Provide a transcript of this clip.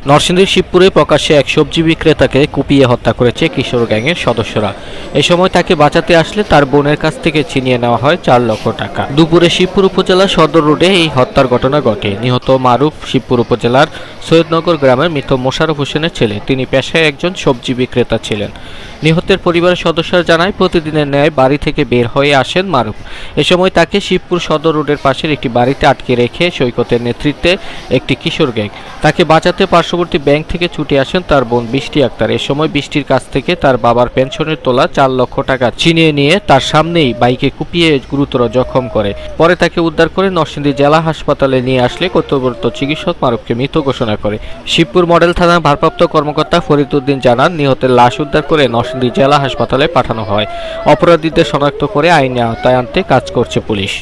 নরসিংদীর শিবপুরে প্রকাশ্যে এক সবজি বিক্রেতাকে কুপিয়ে হত্যা করেছে কিশোর গ্যাংয়ের সদস্যরা। এ সময় তাকে বাঁচাতে আসলে তার বোনের কাছ থেকে ছিনিয়ে নেওয়া হয় 4 লক্ষ টাকা। দুপুরে শিবপুর উপজেলার সদর রোডে এই হত্যার ঘটনা ঘটে। নিহত মারুফ শিবপুর উপজেলার সৈয়দনগর গ্রামের মৃত মোশাররফ হোসেনের ছেলে। তিনি পেশায় একজন সবজি বিক্রেতা ছিলেন। নিহতের পরিবারের সদস্যরা জানায়, প্রতিদিনের ন্যায় বাড়ি থেকে বের হয়ে আসেন মারুফ। এ সময় তাকে শিবপুর সদর রোডের পাশের একটি বাড়িতে আটকে রেখে সৈকতের নেতৃত্বে একটি কিশোর গ্যাং তাকে বাঁচাতে পার্শ্ববর্তী ব্যাংক থেকে ছুটে আসেন তার বোন বৃষ্টি আক্তার। এ সময় বৃষ্টির কাছ থেকে তার বাবার পেনশনের তোলা 4 লক্ষ টাকা ছিনিয়ে নিয়ে তার সামনেই বাইকে কুপিয়ে গুরুতর জখম করে। পরে তাকে উদ্ধার করে নরসিংদী জেলা হাসপাতালে নিয়ে আসলে কর্তব্যরত চিকিৎসক মারুফকে মৃত ঘোষণা করে। শিবপুর মডেল থানার ভারপ্রাপ্ত কর্মকর্তা ফরিদ উদ্দিন জানান, নিহতের লাশ উদ্ধার করে নরসিংদী জেলা হাসপাতালে পাঠানো হয়। অপরাধীদের শনাক্ত করে আইনের আওতায় আনতে কাজ করছে পুলিশ।